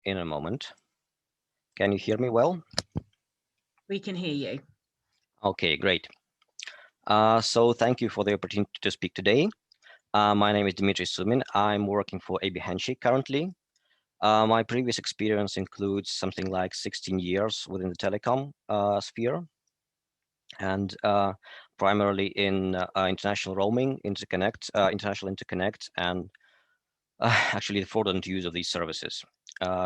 in a moment. Can you hear me well? We can hear you. Okay, great. So thank you for the opportunity to speak today. My name is Dmitry Sumin. I'm working for AB Handshake currently. My previous experience includes something like 16 years within the telecom sphere, and primarily in international roaming, international interconnect, and actually the fraudulent use of these services.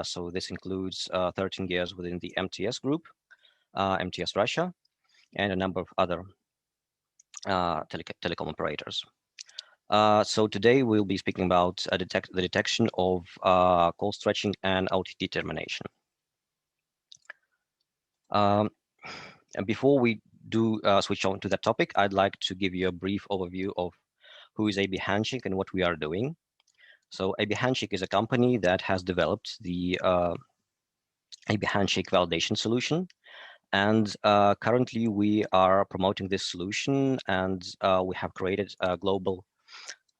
So this includes 13 years within the MTS group, MTS Russia, and a number of other telecom operators. So today we'll be speaking about the detection of call stretching and OTT termination. And before we do switch on to that topic, I'd like to give you a brief overview of who is AB Handshake and what we are doing. So AB Handshake is a company that has developed the AB Handshake validation solution. And currently we are promoting this solution, and we have created a global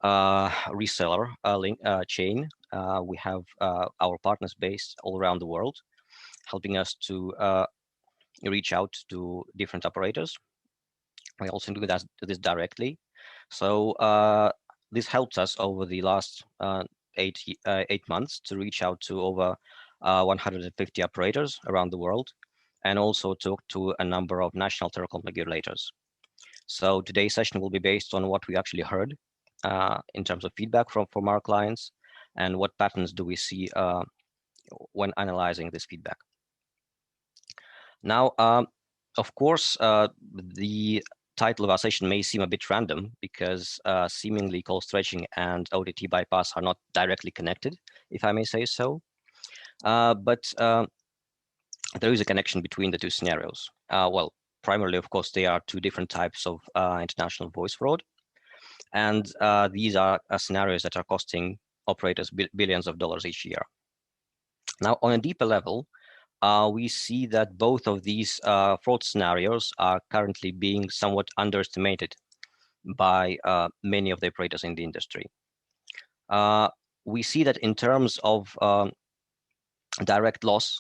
reseller chain. We have our partners based all around the world, helping us to reach out to different operators. We also do this directly. So this helps us over the last 8 months to reach out to over 150 operators around the world, and also talk to a number of national telecom regulators. So today's session will be based on what we actually heard in terms of feedback from our clients, and what patterns do we see when analyzing this feedback. Now, of course, the title of our session may seem a bit random because seemingly call stretching and OTT bypass are not directly connected, if I may say so. But there is a connection between the two scenarios. Well, primarily, of course, they are two different types of international voice fraud. And these are scenarios that are costing operators billions of dollars each year. Now, on a deeper level, we see that both of these fraud scenarios are currently being somewhat underestimated by many of the operators in the industry. We see that in terms of direct loss,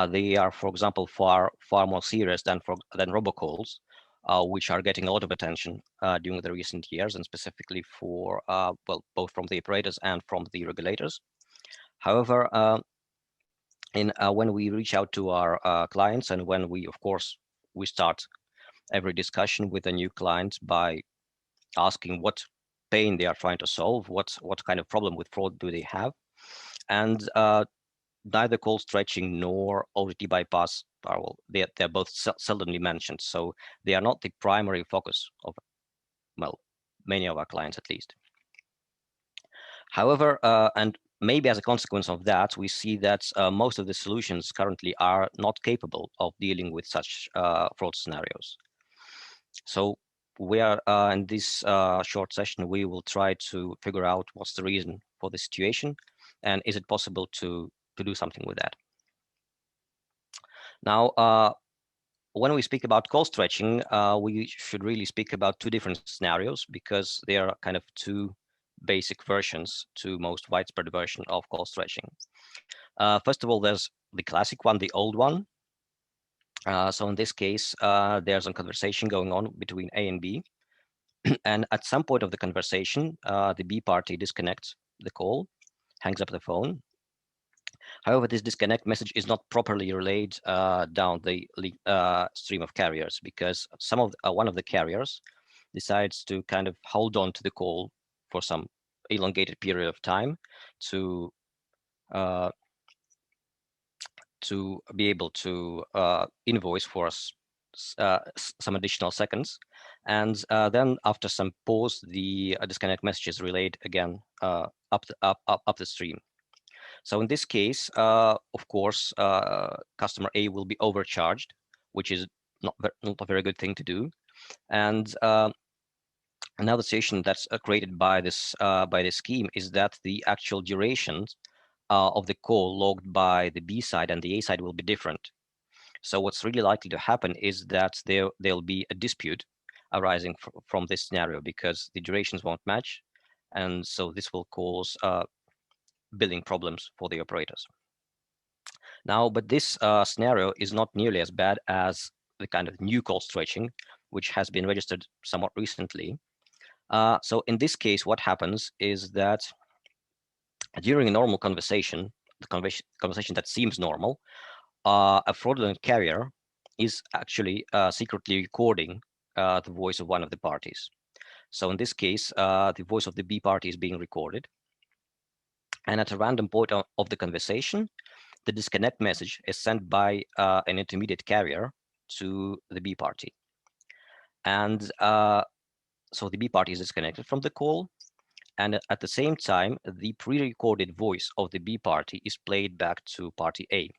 they are, for example, far more serious than robocalls, which are getting a lot of attention during the recent years, and specifically for well, both from the operators and from the regulators. However, when we reach out to our clients, and when we, of course, we start every discussion with a new client by asking what pain they are trying to solve, what kind of problem with fraud do they have, and neither call stretching nor OTT bypass are, well, they're both seldomly mentioned, so they are not the primary focus of, well, many of our clients at least. However, and maybe as a consequence of that, we see that most of the solutions currently are not capable of dealing with such fraud scenarios. So we are in this short session, we will try to figure out what's the reason for the situation, and is it possible to do something with that. Now, when we speak about call stretching, we should really speak about two different scenarios, because they are kind of two basic versions to most widespread version of call stretching. First of all, there's the classic one, the old one. So in this case, there's a conversation going on between A and B. And at some point of the conversation, the B party disconnects the call, hangs up the phone. However, this disconnect message is not properly relayed down the stream of carriers, because one of the carriers decides to kind of hold on to the call for some elongated period of time to be able to invoice for us some additional seconds, and then after some pause, the disconnect message is relayed again up the stream. So in this case, of course, customer A will be overcharged, which is not a very good thing to do. And another situation that's created by this scheme is that the actual durations of the call logged by the B side and the A side will be different. So what's really likely to happen is that there'll be a dispute arising from this scenario, because the durations won't match, and so this will cause billing problems for the operators. Now, but this scenario is not nearly as bad as the kind of new call stretching, which has been registered somewhat recently. So in this case, what happens is that during a normal conversation, the conversation that seems normal, a fraudulent carrier is actually secretly recording the voice of one of the parties. So in this case, the voice of the B party is being recorded. And at a random point of the conversation, the disconnect message is sent by an intermediate carrier to the B party. And so the B party is disconnected from the call. And at the same time, the pre-recorded voice of the B party is played back to party A.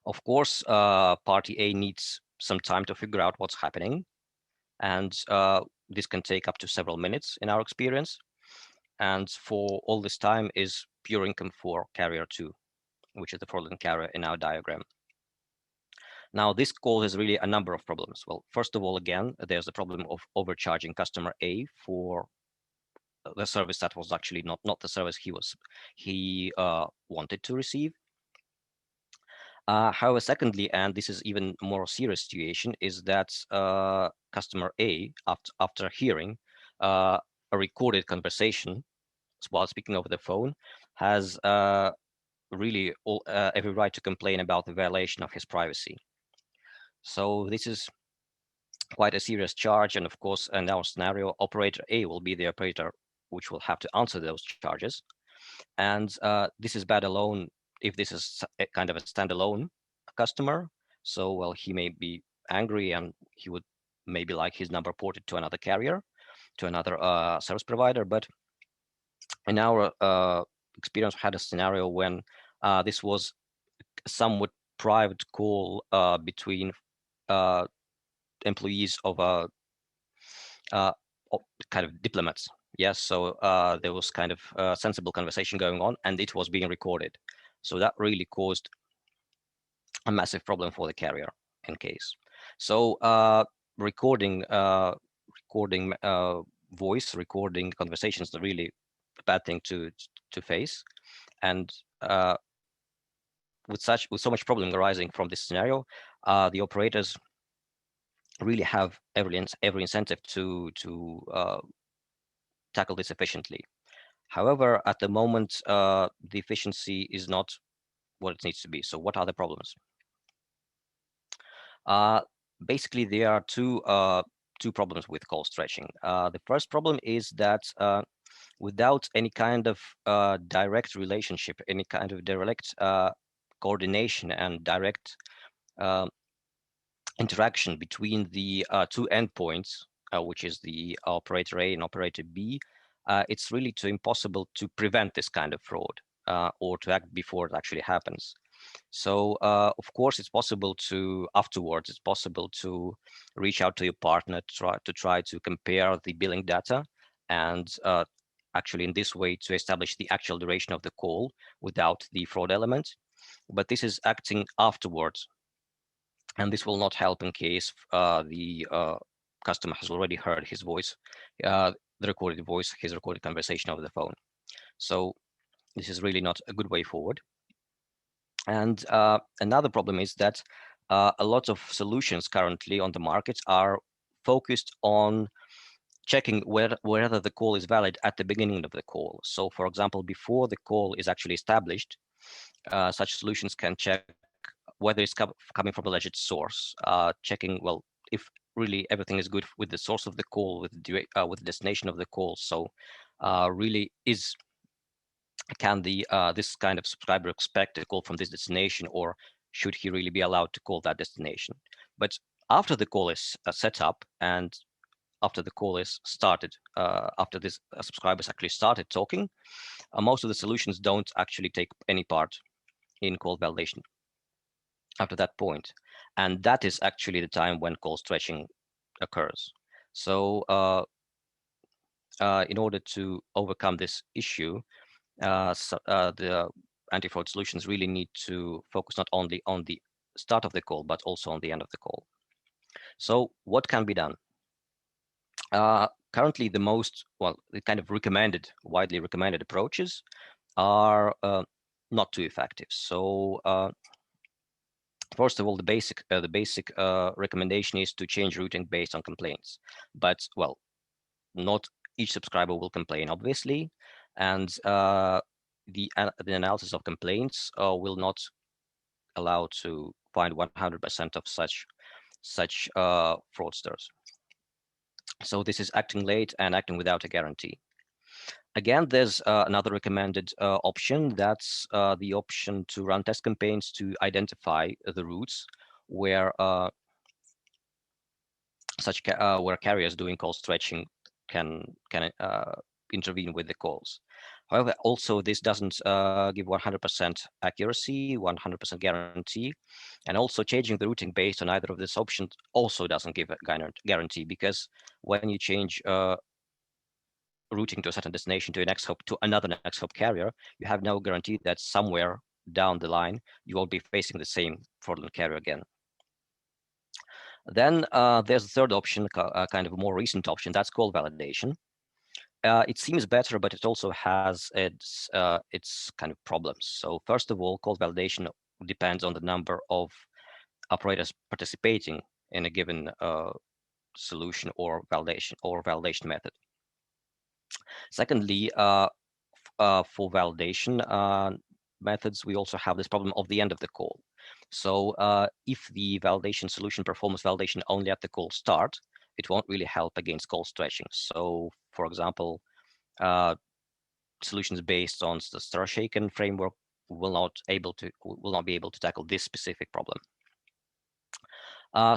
Of course, party A needs some time to figure out what's happening. And this can take up to several minutes in our experience. And for all this time is pure income for carrier 2, which is the fraudulent carrier in our diagram. Now, this causes really a number of problems. Well, first of all, again, there's the problem of overcharging customer A for the service that was actually not the service he wanted to receive. However, secondly, and this is even more serious situation, is that customer A, after hearing a recorded conversation while speaking over the phone, has really every right to complain about the violation of his privacy. So this is quite a serious charge, and of course, in our scenario, operator A will be the operator which will have to answer those charges. And this is bad alone if this is a kind of a standalone customer. So, well, he may be angry and he would maybe like his number ported to another carrier, to another service provider. But in our experience, we had a scenario when this was a somewhat private call between employees of a kind of diplomats. Yes, so there was kind of a sensible conversation going on, and it was being recorded. So that really caused a massive problem for the carrier in case. So recording voice, recording conversations is really a bad thing to face, and with so much problem arising from this scenario, the operators really have every incentive to tackle this efficiently. However, at the moment, the efficiency is not what it needs to be. So what are the problems? Basically, there are two problems with call stretching. The first problem is that without any kind of direct relationship, any kind of direct coordination and direct interaction between the two endpoints, which is the operator A and operator B, it's really too impossible to prevent this kind of fraud or to act before it actually happens. So of course, it's possible to afterwards, it's possible to reach out to your partner, to try to compare the billing data, and actually in this way to establish the actual duration of the call without the fraud element. But this is acting afterwards, and this will not help in case the customer has already heard his voice, the recorded voice, his recorded conversation over the phone. So this is really not a good way forward. And another problem is that a lot of solutions currently on the market are focused on checking whether the call is valid at the beginning of the call. So for example, before the call is actually established, such solutions can check whether it's coming from a legit source, checking, well, if really everything is good with the source of the call, with the destination of the call. So really can this kind of subscriber expect a call from this destination, or should he really be allowed to call that destination? But after the call is set up and after the call is started, after this subscribers actually started talking, most of the solutions don't actually take any part in call validation after that point. And that is actually the time when call stretching occurs. So in order to overcome this issue, the anti-fraud solutions really need to focus not only on the start of the call, but also on the end of the call. So what can be done? Currently, the kind of widely recommended approaches are not too effective. So first of all, the basic recommendation is to change routing based on complaints. But well, not each subscriber will complain, obviously, and the analysis of complaints will not allow to find 100% of such fraudsters. So this is acting late and acting without a guarantee. Again, there's another recommended option. That's the option to run test campaigns to identify the routes where where carriers doing call stretching can intervene with the calls. However, also this doesn't give 100% accuracy, 100% guarantee, and also changing the routing based on either of these options also doesn't give a guarantee, because when you change routing to a certain destination to a next hop to another next hop carrier, you have no guarantee that somewhere down the line you will be facing the same fraudulent carrier again. Then there's a third option, kind of a more recent option, that's call validation. It seems better, but it also has its kind of problems. So first of all, call validation depends on the number of operators participating in a given solution or validation method. Secondly, for validation methods, we also have this problem of the end of the call. So if the validation solution performs validation only at the call start, it won't really help against call stretching. So for example, solutions based on the star-shaken framework will not be able to tackle this specific problem.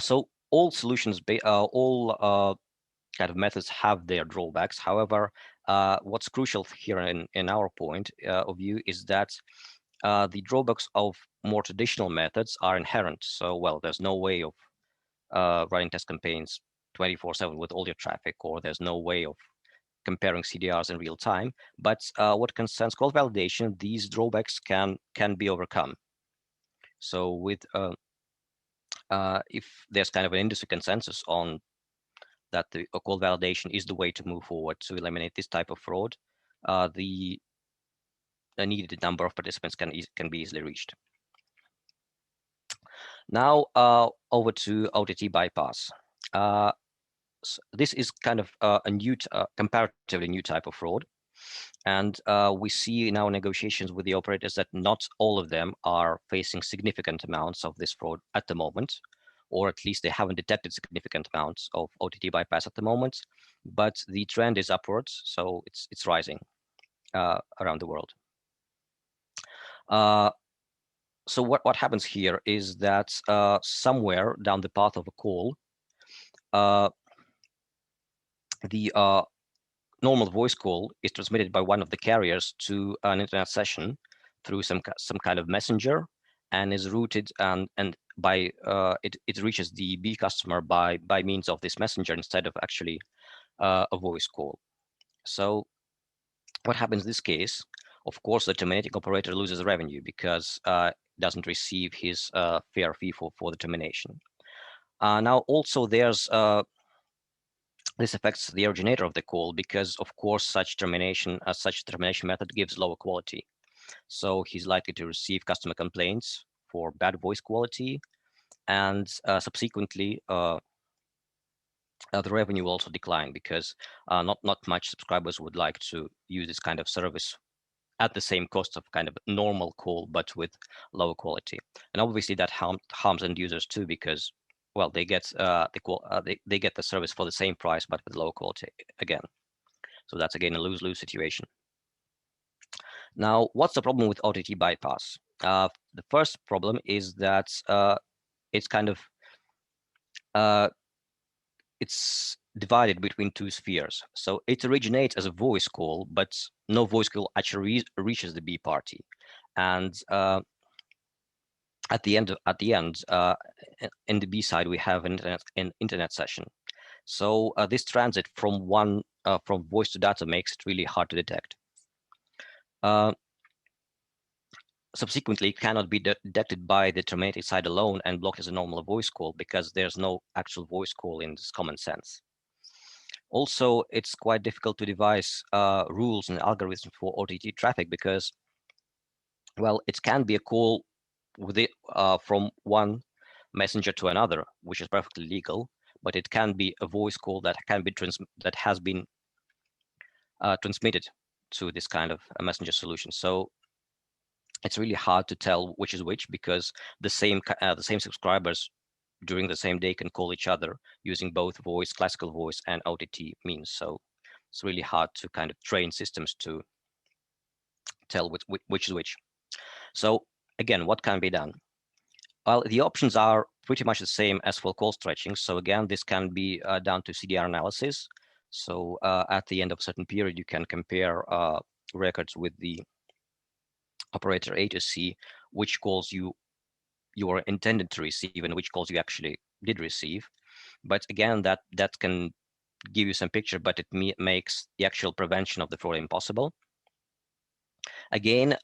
So all solutions, all kind of methods have their drawbacks. However, what's crucial here in our point of view is that the drawbacks of more traditional methods are inherent. So, well, there's no way of running test campaigns 24/7 with all your traffic, or there's no way of comparing CDRs in real time. But what concerns call validation, these drawbacks can be overcome. So with if there's kind of an industry consensus on that the call validation is the way to move forward to eliminate this type of fraud, the needed number of participants can be easily reached. Now over to OTT bypass. So this is kind of a new, comparatively new type of fraud. And we see in our negotiations with the operators that not all of them are facing significant amounts of this fraud at the moment, or at least they haven't detected significant amounts of OTT bypass at the moment, but the trend is upwards, so it's rising around the world. So what happens here is that somewhere down the path of a call, the normal voice call is transmitted by one of the carriers to an internet session through some kind of messenger, and is routed and by it reaches the B customer by means of this messenger instead of actually a voice call. So what happens in this case? Of course, the terminating operator loses revenue because doesn't receive his fair fee for the termination. Now also there's this affects the originator of the call because, of course, such termination method gives lower quality. So he's likely to receive customer complaints for bad voice quality, and subsequently the revenue will also decline because not much subscribers would like to use this kind of service at the same cost of kind of normal call, but with lower quality. And obviously that harms end users too, because well, they get they get the service for the same price, but with low quality again. So that's again a lose-lose situation. Now, what's the problem with OTT bypass? The first problem is that it's kind of it's divided between two spheres. So it originates as a voice call, but no voice call actually reaches the B party, and at the end, in the B side, we have an internet session. So this transit from from voice to data makes it really hard to detect. Subsequently, it cannot be detected by the terminating side alone and blocked as a normal voice call because there's no actual voice call in this common sense. Also, it's quite difficult to devise rules and algorithms for OTT traffic because Well, it can be a call with it, from one messenger to another, which is perfectly legal, but it can be a voice call that that has been transmitted to this kind of a messenger solution. So it's really hard to tell which is which, because the same subscribers during the same day can call each other using both voice, classical voice, and OTT means. So it's really hard to kind of train systems to tell which is which. So again, what can be done? Well, the options are pretty much the same as for call stretching. So again, this can be done to CDR analysis. So at the end of a certain period, you can compare records with the operator A to see which calls you were intended to receive and which calls you actually did receive. But again, that can give you some picture, but it makes the actual prevention of the fraud impossible. Again,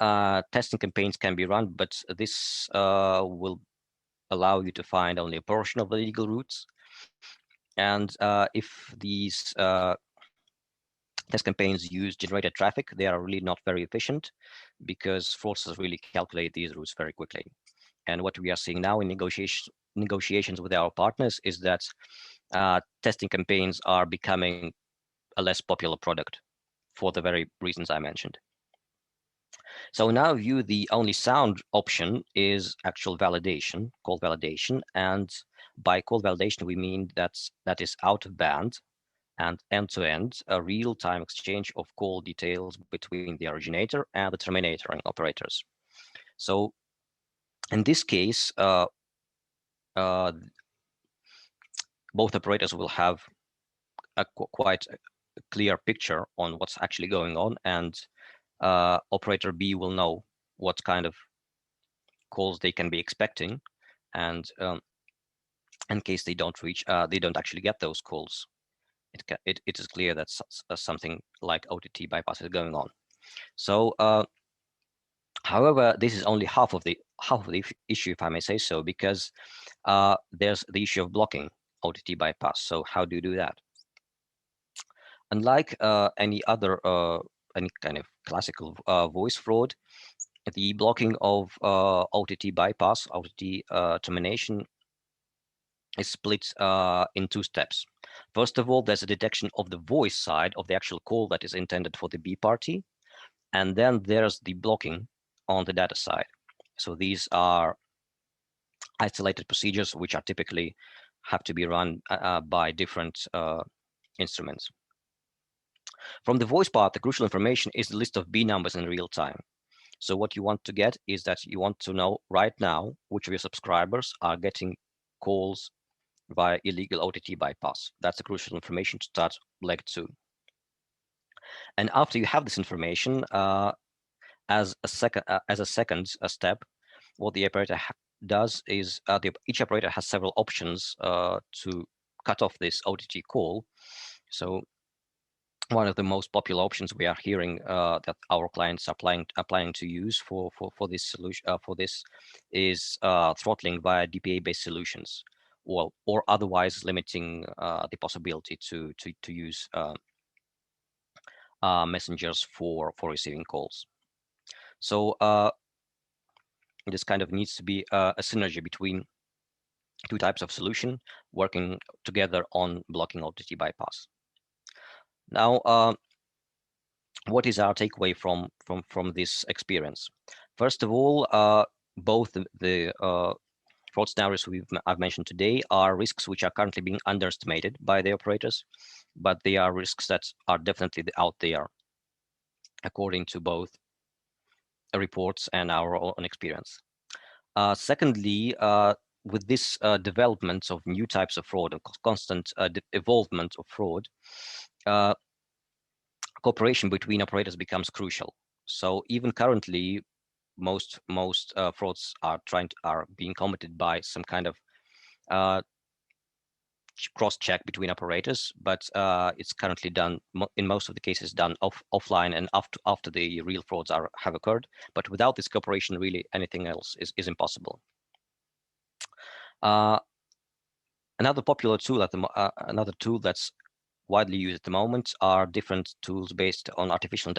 testing campaigns can be run, but this will allow you to find only a portion of the legal routes. And if these test campaigns use generated traffic, they are really not very efficient, because fraudsters really calculate these routes very quickly. And what we are seeing now in negotiations with our partners is that testing campaigns are becoming a less popular product for the very reasons I mentioned. So in our view, the only sound option is actual validation, call validation. And by call validation, we mean that is out of band and end-to-end, a real-time exchange of call details between the originator and the terminator and operators. So in this case, both operators will have a quite clear picture on what's actually going on, and operator B will know what kind of calls they can be expecting, and in case they don't actually get those calls, it is clear that something like OTT bypass is going on. So, however, this is only half of the issue, if I may say so, because there's the issue of blocking OTT bypass. So, how do you do that? Unlike any kind of classical voice fraud, the blocking of OTT bypass, OTT termination, is split in two steps. First of all, there's a detection of the voice side of the actual call that is intended for the B party, and then there's the blocking on the data side. So these are isolated procedures which are typically have to be run by different instruments. From the voice part, the crucial information is the list of B numbers in real time. So what you want to get is that you want to know right now which of your subscribers are getting calls via illegal OTT bypass. That's the crucial information to start leg 2. And after you have this information, as a second step, what the operator does is each operator has several options to cut off this OTT call. So one of the most popular options we are hearing that our clients are planning to use for this solution is throttling via DPA-based solutions, or otherwise limiting the possibility to use messengers for receiving calls. So this kind of needs to be a synergy between two types of solution working together on blocking OTT bypass. Now, what is our takeaway from this experience? First of all, both the fraud scenarios I've mentioned today are risks which are currently being underestimated by the operators, but they are risks that are definitely out there, according to both reports and our own experience. Secondly, with this development of new types of fraud and constant evolvement of fraud, cooperation between operators becomes crucial. So even currently, most frauds are being committed by some kind of cross-check between operators, but it's currently done in most of the cases done offline and after the real frauds have occurred. But without this cooperation, really anything else is impossible. Another popular tool another tool that's widely used at the moment are different tools based on artificial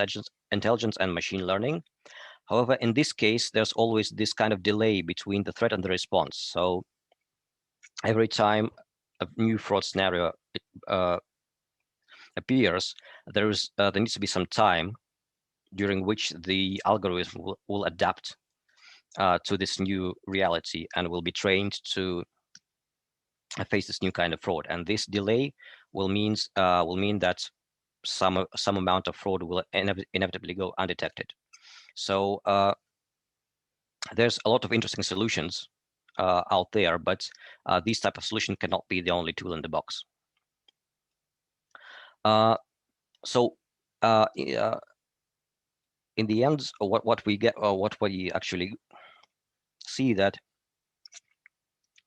intelligence and machine learning. However, in this case, there's always this kind of delay between the threat and the response. So every time a new fraud scenario appears, there needs to be some time during which the algorithm will adapt to this new reality and will be trained to face this new kind of fraud. And this delay will mean that some amount of fraud will inevitably go undetected. So there's a lot of interesting solutions out there, but this type of solution cannot be the only tool in the box. So in the end, what we get, or what we actually see, that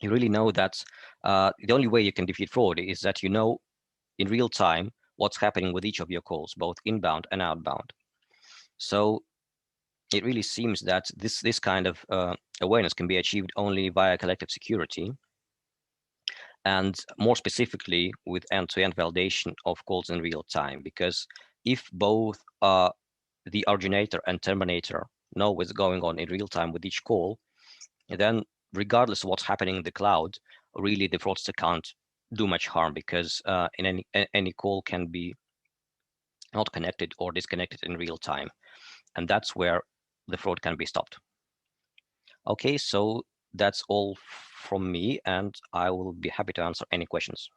you really know that the only way you can defeat fraud is that you know in real time what's happening with each of your calls, both inbound and outbound. So it really seems that this kind of awareness can be achieved only via collective security, and more specifically with end-to-end validation of calls in real time. Because if both the originator and terminator know what's going on in real time with each call, then regardless of what's happening in the cloud, really the fraudster can't do much harm, because in any call can be not connected or disconnected in real time. And that's where the fraud can be stopped. Okay, so that's all from me, and I will be happy to answer any questions.